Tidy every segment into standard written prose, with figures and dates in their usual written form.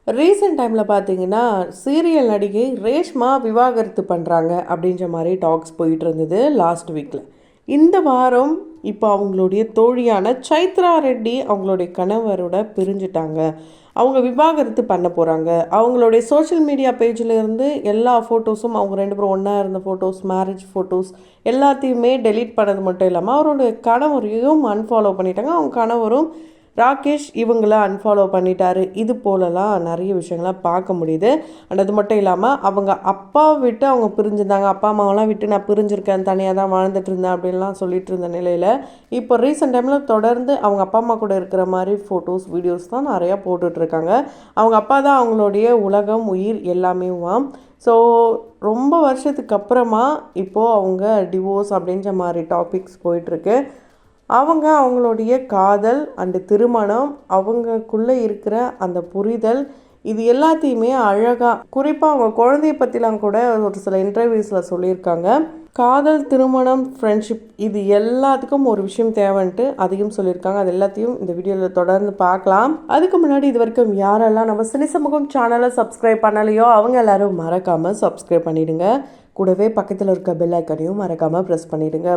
Recent டைமில் பார்த்தீங்கன்னா serial நடிகை ரேஷ்மா விவாகரத்து பண்ணுறாங்க அப்படின்ற மாதிரி டாக்ஸ் போயிட்டு இருந்தது லாஸ்ட் வீக்கில். இந்த வாரம் இப்போ அவங்களுடைய தோழியான சைத்ரா ரெட்டி அவங்களுடைய கணவரோட பிரிஞ்சுட்டாங்க. அவங்க விவாகரத்து பண்ண போகிறாங்க. அவங்களுடைய சோஷியல் மீடியா பேஜில் இருந்து எல்லா ஃபோட்டோஸும், அவங்க ரெண்டு பேரும் ஒன்றா இருந்த ஃபோட்டோஸ், மேரேஜ் ஃபோட்டோஸ் எல்லாத்தையுமே டெலீட் பண்ணது மட்டும் இல்லாமல் அவரோட கணவரையும் அன்ஃபாலோ பண்ணிட்டாங்க. அவங்க கணவரும் ராகேஷ் இவங்கள அன்ஃபாலோ பண்ணிட்டாரு. இது போலலாம் நிறைய விஷயங்கள்லாம் பார்க்க முடியுது. அண்ட் அது மட்டும் இல்லாமல் அவங்க அப்பா விட்டு அவங்க பிரிஞ்சிருந்தாங்க. அப்பா அம்மாவெல்லாம் விட்டு நான் பிரிஞ்சிருக்கேன், தனியாக தான் வாழ்ந்துட்டு இருந்தேன் அப்படின்லாம் சொல்லிட்டு இருந்த நிலையில் இப்போ ரீசெண்ட் டைமில் தொடர்ந்து அவங்க அப்பா அம்மா கூட இருக்கிற மாதிரி ஃபோட்டோஸ், வீடியோஸ் தான் நிறையா போட்டுட்ருக்காங்க. அவங்க அப்பா தான் அவங்களுடைய உலகம், உயிர் எல்லாமேவாம். ஸோ ரொம்ப வருஷத்துக்கு அப்புறமா இப்போது அவங்க டிவோர்ஸ் அப்படின்ற மாதிரி டாபிக்ஸ் போயிட்டுருக்கு. அவங்களுடைய காதல் அண்டு திருமணம், அவங்களுக்குள்ளே இருக்கிற அந்த புரிதல், இது எல்லாத்தையுமே அழகாக, குறிப்பாக அவங்க குழந்தைய பற்றிலாம் கூட ஒரு சில இன்டர்வியூஸில் சொல்லியிருக்காங்க. காதல், திருமணம், ஃப்ரெண்ட்ஷிப் இது எல்லாத்துக்கும் ஒரு விஷயம் தேவைன்ட்டு அதையும் சொல்லியிருக்காங்க. அது எல்லாத்தையும் இந்த வீடியோவில் தொடர்ந்து பார்க்கலாம். அதுக்கு முன்னாடி இது வரைக்கும் யாரெல்லாம் நம்ம சினி சமூகம் சேனலை சப்ஸ்கிரைப் பண்ணலையோ அவங்க எல்லோரும் மறக்காமல் சப்ஸ்கிரைப் பண்ணிவிடுங்க. கூடவே பக்கத்தில் இருக்க பெல் ஐக்கனையும் மறக்காமல் ப்ரெஸ் பண்ணிவிடுங்க.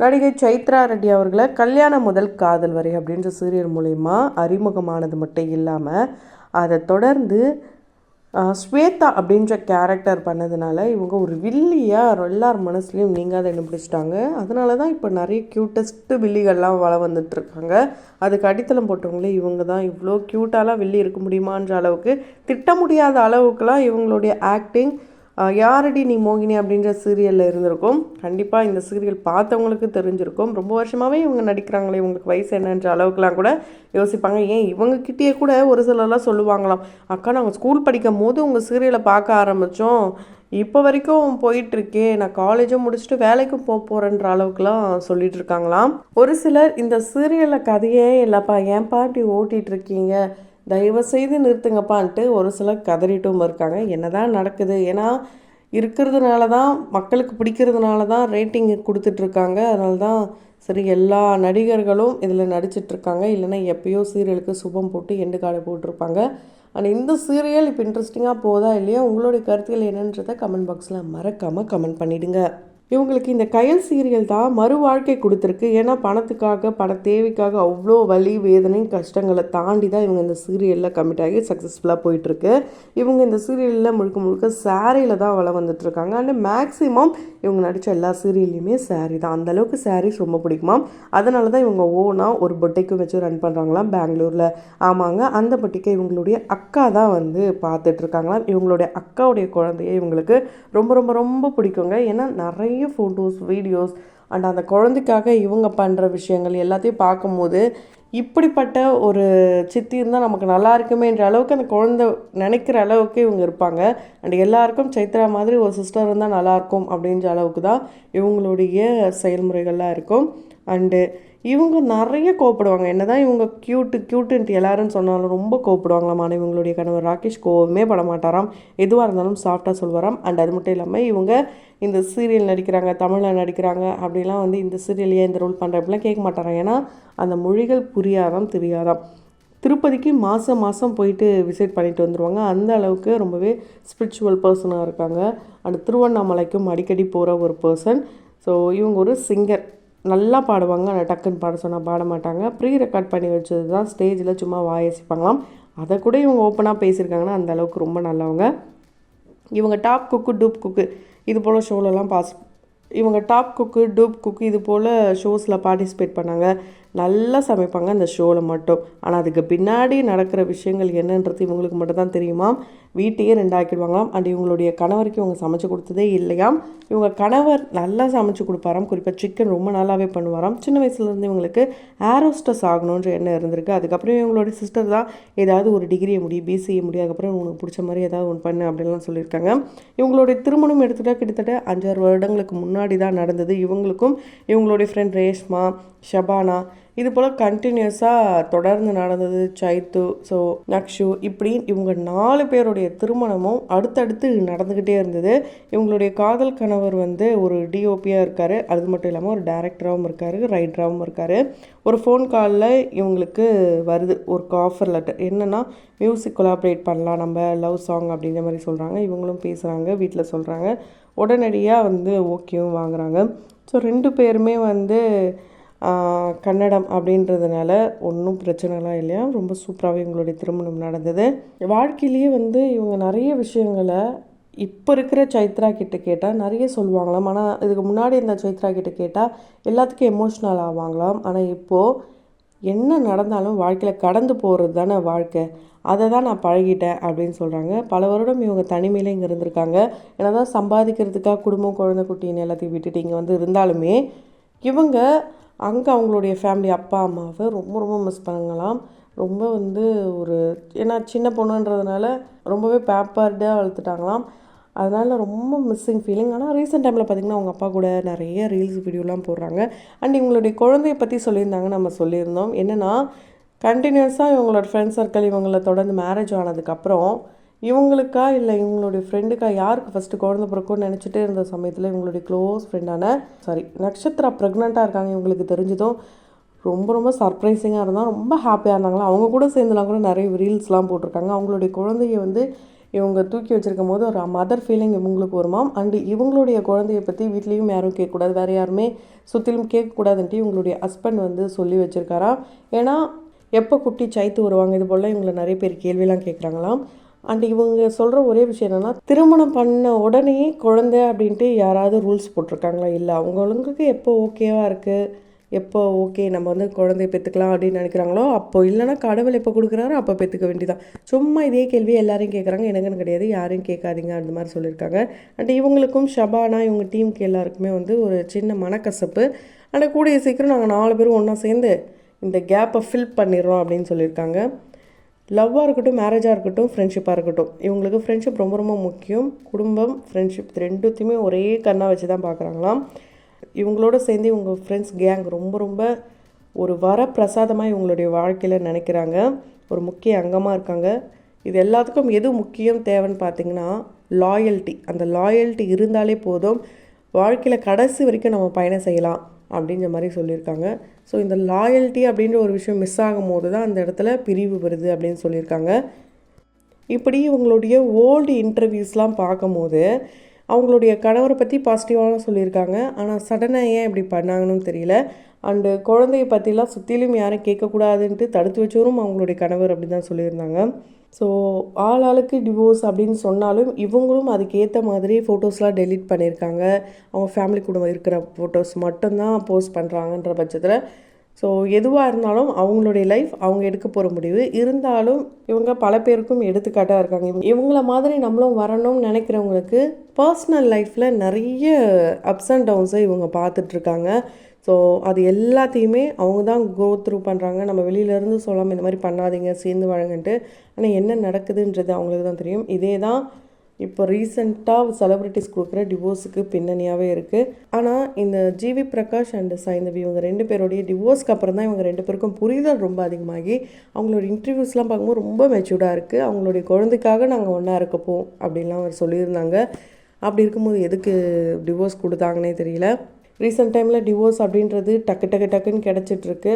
நடிகை சைத்ரா ரெட்டி அவர்களை கல்யாணம் முதல் காதல் வரை அப்படின்ற சீரியல் மூலயமா அறிமுகமானது மட்டும் இல்லாமல் அதை தொடர்ந்து ஸ்வேதா அப்படின்ற கேரக்டர் பண்ணதுனால இவங்க ஒரு வில்லியாக எல்லார் மனசுலையும் நீங்காத இடம் பிடிச்சிட்டாங்க. அதனால தான் இப்போ நிறைய க்யூட்டஸ்ட்டு வில்லிகள்லாம் வந்துட்டுருக்காங்க. அதுக்கு அடித்தளம் போட்டவங்களே இவங்க தான். இவ்வளோ க்யூட்டாலாம் வில்லி இருக்க முடியுமான்ற அளவுக்கு, திட்ட முடியாத அளவுக்குலாம் இவங்களுடைய ஆக்டிங் யாரடி நீ மோகினி அப்படின்ற சீரியலில் இருந்திருக்கும். கண்டிப்பாக இந்த சீரியல் பார்த்தவங்களுக்கு தெரிஞ்சிருக்கும். ரொம்ப வருஷமாகவே இவங்க நடிக்கிறாங்களே, இவங்களுக்கு வயசு என்னன்ற அளவுக்குலாம் கூட யோசிப்பாங்க. ஏன் இவங்கக்கிட்டேயே கூட ஒரு சிலர்லாம் சொல்லுவாங்களாம், அக்கா நாங்கள் ஸ்கூல் படிக்கும் போது உங்கள் சீரியலை பார்க்க ஆரம்பித்தோம், இப்போ வரைக்கும் போயிட்டுருக்கே, நான் காலேஜும் முடிச்சுட்டு வேலைக்கும் போகிறேன்ற அளவுக்குலாம் சொல்லிட்டு இருக்காங்களாம். ஒரு சிலர் இந்த சீரியலில் கதையே இல்லைப்பா, ஏன் பாட்டி ஓட்டிகிட்ருக்கீங்க, தயவு செய்து நிறுத்துங்கப்பான்ட்டு ஒரு சிலர் கதறிட்டும் இருக்காங்க. என்ன தான் நடக்குது, ஏன்னா இருக்கிறதுனால தான், மக்களுக்கு பிடிக்கிறதுனால தான் ரேட்டிங் கொடுத்துட்ருக்காங்க. அதனால தான் சரி எல்லா நடிகர்களும் இதில் நடிச்சிட்ருக்காங்க. இல்லைன்னா எப்பயோ சீரியலுக்கு சுபம் போட்டு எண்டு காடை போட்டிருப்பாங்க. ஆனால் இந்த சீரியல் இப்போ இன்ட்ரெஸ்டிங்காக போதா இல்லையா, உங்களுடைய கருத்துக்கள் என்னன்றதை கமெண்ட் பாக்ஸில் மறக்காமல் கமெண்ட் பண்ணிவிடுங்க. இவங்களுக்கு இந்த கயல் சீரியல் தான் மறு வாழ்க்கை கொடுத்துருக்கு. ஏன்னா பணத்துக்காக, பண தேவைக்காக அவ்வளோ வலி, வேதனை, கஷ்டங்களை தாண்டி தான் இவங்க இந்த சீரியலில் கமிட் ஆகி சக்ஸஸ்ஃபுல்லாக போயிட்டுருக்கு. இவங்க இந்த சீரியலில் முழுக்க முழுக்க சாரியில் தான் வந்துட்டுருக்காங்க. அண்ட் மேக்ஸிமம் இவங்க நடித்த எல்லா சீரியல்லையுமே சாரீ தான். அந்தளவுக்கு சாரீஸ் ரொம்ப பிடிக்குமா. அதனால தான் இவங்க ஓனாக ஒரு பொட்டைக்கும் வச்சு ரன் பண்ணுறாங்களாம் பெங்களூரில். ஆமாங்க, அந்த பொட்டிக்கை இவங்களுடைய அக்கா தான் பார்த்துட்ருக்காங்களாம். இவங்களுடைய அக்காவுடைய குழந்தைய இவங்களுக்கு ரொம்ப ரொம்ப ரொம்ப பிடிக்குங்க. ஏன்னா நிறைய ஃபோட்டோஸ், வீடியோஸ் அண்ட் அந்த குழந்தைக்காக இவங்க பண்ணுற விஷயங்கள் எல்லாத்தையும் பார்க்கும்போது இப்படிப்பட்ட ஒரு சித்தி இருந்தால் நமக்கு நல்லா இருக்குமேன்ற அளவுக்கு அந்த குழந்தை நினைக்கிற அளவுக்கு இவங்க இருப்பாங்க. அண்ட் எல்லாருக்கும் சைத்ரா மாதிரி ஒரு சிஸ்டர் இருந்தால் நல்லாயிருக்கும் அப்படின்ற அளவுக்கு தான் இவங்களுடைய செயல்முறைகள்லாம் இருக்கும். அண்டு இவங்க நிறைய கோவப்படுவாங்க. என்ன தான் இவங்க க்யூட்டுன்ட்டு எல்லாரும் சொன்னாலும் ரொம்ப கோவப்படுவாங்களாம். இவங்களுடைய கணவர் ராகேஷ் கோவமே பட மாட்டாராம். எதுவாக இருந்தாலும் சாஃப்டாக சொல்வாராம். அண்ட் அது மட்டும் இல்லாமல் இவங்க இந்த சீரியல் நடிக்கிறாங்க, தமிழில் நடிக்கிறாங்க அப்படிலாம் இந்த சீரியல் ஏன் இந்த ரோல் பண்ணுற அப்படிலாம் கேட்க மாட்டாராம். ஏன்னா அந்த மொழிகள் புரியாதாம், தெரியாதாம். திருப்பதிக்கு மாதம் போயிட்டு விசிட் பண்ணிட்டு வந்துடுவாங்க. அந்த அளவுக்கு ரொம்பவே ஸ்பிரிச்சுவல் பர்சனாக இருக்காங்க. அண்ட் திருவண்ணாமலைக்கும் அடிக்கடி போகிற ஒரு பர்சன். ஸோ இவங்க ஒரு சிங்கர், நல்லா பாடுவாங்க. ஆனால் டக்குன்னு பாட சொன்னால் பாட மாட்டாங்க. ப்ரீ ரெக்கார்ட் பண்ணி வச்சது தான், ஸ்டேஜில் சும்மா வாசிப்பாங்களாம். அதை கூட இவங்க ஓப்பனாக பேசியிருக்காங்கன்னா அந்த அளவுக்கு ரொம்ப நல்லவங்க. இவங்க டாப் குக்கு, டூப் குக்கு இது போல் ஷோலெலாம் இவங்க டாப் குக்கு, டூப் குக்கு இது போல் ஷோஸில் பார்ட்டிசிபேட் பண்ணாங்க. நல்லா சமைப்பாங்க அந்த ஷோவில் மட்டும். ஆனால் அதுக்கு பின்னாடி நடக்கிற விஷயங்கள் என்னன்றது இவங்களுக்கு மட்டும் தான் தெரியுமா. வீட்டையே ரெண்டாக்கிடுவாங்களாம். அண்ட் இவங்களுடைய கணவருக்கு இவங்க சமைச்சு கொடுத்ததே இல்லையாம். இவங்க கணவர் நல்லா சமைச்சு கொடுப்பாராம். குறிப்பாக சிக்கன் ரொம்ப நல்லாவே பண்ணுவாராம். சின்ன வயசுலேருந்து இவங்களுக்கு ஏரோஸ்டஸ் ஆகணுன்ற எண்ணம் இருந்திருக்கு. அதுக்கப்புறம் இவங்களுடைய சிஸ்டர் தான் ஏதாவது ஒரு டிகிரியை பிசிஏ அதுக்கப்புறம் உனக்கு பிடிச்ச மாதிரி ஏதாவது ஒன்று பண்ணு அப்படின்லாம் சொல்லியிருக்காங்க. இவங்களுடைய திருமணம் எடுத்துகிட்டா கிட்டத்தட்ட 5-6 வருடங்களுக்கு முன்னாடி தான் நடந்தது. இவங்களுக்கும் இவங்களுடைய ஃப்ரெண்ட் ரேஷ்மா, ஷபானா இது போல் கண்டினியூஸாக தொடர்ந்து நடந்தது. சைத்து, ஸோ நக்ஷு, இப்படி இவங்க 4 பேருடைய திருமணமும் அடுத்தடுத்து நடந்துக்கிட்டே இருந்தது. இவங்களுடைய காதல் கணவர் வந்து ஒரு டிஓபியாக இருக்கார். அது மட்டும் இல்லாமல் ஒரு டைரக்டராகவும் இருக்கார், ரைட்டராகவும் இருக்கார். ஒரு ஃபோன் காலில் இவங்களுக்கு வருது ஒரு ஆஃபர் லெட்டர். என்னென்னா மியூசிக் கொலாபரேட் பண்ணலாம் நம்ம, லவ் சாங் அப்படின்ற மாதிரி சொல்கிறாங்க. இவங்களும் பேசுகிறாங்க, வீட்டில் சொல்கிறாங்க. உடனடியாக வந்து ஓகேவும் வாங்குகிறாங்க. ஸோ 2 பேருமே வந்து கன்னடம் அப்படின்றதுனால ஒன்றும் பிரச்சனைலாம் இல்லையா. ரொம்ப சூப்பராகவே இவங்களுடைய திருமணம் நடந்தது. வாழ்க்கையிலேயே வந்து இவங்க நிறைய விஷயங்களை இப்போ இருக்கிற சைத்ரா கிட்ட கேட்டால் நிறைய சொல்லுவாங்களாம். ஆனால் இதுக்கு முன்னாடி இந்த சைத்ரா கிட்ட கேட்டால் எல்லாத்துக்கும் எமோஷ்னல் ஆவாங்களாம். ஆனால் இப்போது என்ன நடந்தாலும் வாழ்க்கையில் கடந்து போகிறது தானே வாழ்க்கை, அதை தான் நான் பழகிட்டேன் அப்படின்னு சொல்கிறாங்க. பல வருடம் இவங்க தனிமையிலே இங்கே இருந்திருக்காங்க. ஏன்னா தான் சம்பாதிக்கிறதுக்காக குடும்பம், குழந்தை, குட்டின்னு எல்லாத்தையும் விட்டுட்டு இங்கே வந்து இருந்தாலுமே இவங்க அங்கே அவங்களுடைய ஃபேமிலி, அப்பா அம்மாவை ரொம்ப ரொம்ப மிஸ் பண்ணுங்களாம். ரொம்ப வந்து ஒரு, ஏன்னா சின்ன பொண்ணுன்றதுனால ரொம்பவே பேப்பர்டாக வளர்த்துட்டாங்களாம். அதனால் ரொம்ப மிஸ்ஸிங் ஃபீலிங். ஆனால் ரீசெண்ட் டைமில் பார்த்திங்கன்னா அவங்க அப்பா கூட நிறைய ரீல்ஸ் வீடியோலாம் போடுறாங்க. அண்ட் இவங்களுடைய குழந்தைய பற்றி சொல்லியிருந்தாங்க, நம்ம சொல்லியிருந்தோம். என்னென்னா கண்டினியூஸாக இவங்களோட ஃப்ரெண்ட் சர்க்கிள் இவங்கள தொடர்ந்து மேரேஜ் ஆனதுக்கப்புறம் இவங்களுக்கா இல்லை இவங்களுடைய ஃப்ரெண்டுக்கா யாருக்கு ஃபஸ்ட்டு குழந்தை பிறக்கும்னு நினச்சிட்டே இருந்த சமயத்தில் இவங்களுடைய க்ளோஸ் ஃப்ரெண்டான நக்ஷத்ரா ப்ரெக்னெண்ட்டாக இருக்காங்க இவங்களுக்கு தெரிஞ்சதும் ரொம்ப ரொம்ப சர்ப்ரைசிங்காக இருந்தால் ரொம்ப ஹாப்பியாக இருந்தாங்களா. அவங்க கூட சேர்ந்துலாம் கூட நிறைய ரீல்ஸ்லாம் போட்டிருக்காங்க. அவங்களுடைய குழந்தைய வந்து இவங்க தூக்கி வச்சுருக்கும் போது ஒரு மதர் ஃபீலிங் இவங்களுக்கு வருமாம். அண்டு இவங்களுடைய குழந்தைய பற்றி வீட்லேயும் யாரும் கேட்கக்கூடாது, வேறு யாருமே சுற்றிலும் கேட்கக்கூடாதுன்ட்டு இவங்களுடைய ஹஸ்பண்ட் வந்து சொல்லி வச்சுருக்காரா. ஏன்னா எப்போ குட்டி சைத்து வருவாங்க, இது போல் இவங்களை நிறைய பேர் கேள்விலாம் கேட்குறாங்களாம். அண்ட் இவங்க சொல்கிற ஒரே விஷயம் என்னென்னா, திருமணம் பண்ண உடனே குழந்தை அப்படின்ட்டு யாராவது ரூல்ஸ் போட்டிருக்காங்களா? இல்லை, அவங்களுக்கு எப்போ ஓகேவாக இருக்குது, எப்போ ஓகே நம்ம வந்து குழந்தைய பெற்றுக்கலாம் அப்படின்னு நினைக்கிறாங்களோ அப்போ, இல்லைனா கடவுள் எப்போ கொடுக்குறாரோ அப்போ பெற்றுக்க வேண்டியதான். சும்மா இதே கேள்வி எல்லாரையும் கேட்குறாங்க, எனக்குன்னு கிடையாது, யாரையும் கேட்காதீங்க அந்த மாதிரி சொல்லியிருக்காங்க. அண்ட் இவங்களுக்கும் ஷபானா இவங்க டீமுக்கு எல்லாருக்குமே வந்து ஒரு சின்ன மனக்கசப்பு. ஆனால் கூடிய சீக்கிரம் நாங்கள் 4 பேரும் ஒன்றா சேர்ந்து இந்த கேப்பை ஃபில் பண்ணிடுறோம் அப்படின்னு சொல்லியிருக்காங்க. லவ்வாக இருக்கட்டும், மேரேஜாக இருக்கட்டும், ஃப்ரெண்ட்ஷிப்பாக இருக்கட்டும், இவங்களுக்கு ஃப்ரெண்ட்ஷிப் ரொம்ப ரொம்ப முக்கியம். குடும்பம், ஃப்ரெண்ட்ஷிப் ரெண்டுத்தையுமே ஒரே கண்ணாக வச்சு தான் பார்க்குறாங்களாம். இவங்களோட சேர்ந்து இவங்க ஃப்ரெண்ட்ஸ் கேங் ரொம்ப ரொம்ப ஒரு வரப்பிரசாதமாக இவங்களுடைய வாழ்க்கையில் நினைக்கிறாங்க. ஒரு முக்கிய அங்கமாக இருக்காங்க. இது எல்லாத்துக்கும் எது முக்கியம் தேவைன்னு பார்த்திங்கன்னா லாயல்ட்டி. அந்த லாயல்ட்டி இருந்தாலே போதும், வாழ்க்கையில் கடைசி வரைக்கும் நம்ம பயணம் செய்யலாம் அப்படின்ற மாதிரி சொல்லியிருக்காங்க. ஸோ இந்த லாயல்ட்டி அப்படின்ற ஒரு விஷயம் மிஸ் ஆகும் போது தான் அந்த இடத்துல பிரிவு வருது அப்படின்னு சொல்லியிருக்காங்க. இப்படி இவங்களுடைய ஓல்டு இன்டர்வியூஸ்லாம் பார்க்கும்போது அவங்களுடைய கணவரை பற்றி பாசிட்டிவாக சொல்லியிருக்காங்க. ஆனால் சடனாக ஏன் இப்படி பண்ணாங்கன்னு தெரியல. அண்டு குழந்தைய பற்றிலாம் சுற்றிலும் யாரும் கேட்கக்கூடாதுன்ட்டு தடுத்து வச்சவரும் அவங்களுடைய கணவர் அப்படி தான் சொல்லியிருந்தாங்க. ஸோ ஆளுக்கு டிவோர்ஸ் அப்படின்னு சொன்னாலும் இவங்களும் அதுக்கேற்ற மாதிரி ஃபோட்டோஸ்லாம் டெலீட் பண்ணியிருக்காங்க. அவங்க ஃபேமிலி கூட இருக்கிற ஃபோட்டோஸ் மட்டும்தான் போஸ்ட் பண்ணுறாங்கன்ற பட்சத்தில் ஸோ எதுவாக இருந்தாலும் அவங்களுடைய லைஃப், அவங்க எடுக்க போகிற முடிவு. இருந்தாலும் இவங்க பல பேருக்கும் எடுத்துக்காட்டாக இருக்காங்க. இவங்கள மாதிரி நம்மளும் வரணும்னு நினைக்கிறவங்களுக்கு பர்சனல் லைஃப்பில் நிறைய அப்ஸ் அண்ட் டவுன்ஸை இவங்க பார்த்துட்ருக்காங்க. ஸோ அது எல்லாத்தையுமே அவங்க தான் கோ த்ரூ பண்ணுறாங்க. நம்ம வெளியிலேருந்து சொல்லாமல் இந்த மாதிரி பண்ணாதீங்க, சேர்ந்து வழங்கன்ட்டு. ஆனால் என்ன நடக்குதுன்றது அவங்களுக்கு தான் தெரியும். இதே தான் இப்போ ரீசெண்டாக செலிப்ரிட்டிஸ் கொடுக்குற டிவோர்ஸுக்கு பின்னணியாகவே இருக்குது. ஆனால் இந்த ஜிவி பிரகாஷ் அண்ட் சைந்தவி இவங்க 2 பேருடைய டிவோர்ஸ்க்கு அப்புறம் தான் இவங்க 2 பேருக்கும் புரிதல் ரொம்ப அதிகமாகி அவங்களோட இன்டர்வியூஸ்லாம் பார்க்கும்போது ரொம்ப மெச்சூர்டாக இருக்குது. அவங்களுடைய குழந்தைக்காக நாங்கள் ஒன்றா இருக்கப்போம் அப்படின்லாம் அவர் சொல்லியிருந்தாங்க. அப்படி இருக்கும்போது எதுக்கு டிவோர்ஸ் கொடுத்தாங்கன்னே தெரியல. ரீசெண்ட் டைமில் டிவோர்ஸ் அப்படின்றது டக்குன்னு கிடச்சிட்ருக்கு.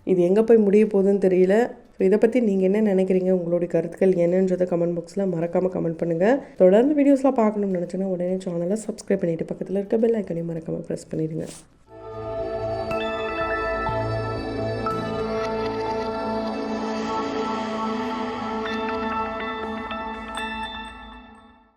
இது எங்கே போய் முடிய போகுதுன்னு தெரியல. ஸோ இதை பற்றி நீங்கள் என்ன நினைக்கிறீங்க, உங்களுடைய கருத்துக்கள் என்னன்றதை கமெண்ட் பாக்ஸில் மறக்காமல் கமெண்ட் பண்ணுங்கள். தொடர்ந்து வீடியோஸ்லாம் பார்க்கணும்னு நினச்சேன்னா உடனே சேனலை சப்ஸ்கிரைப் பண்ணிவிட்டு பக்கத்தில் இருக்க பெல் ஐக்கனையும் மறக்காமல் ப்ரெஸ் பண்ணிடுங்க.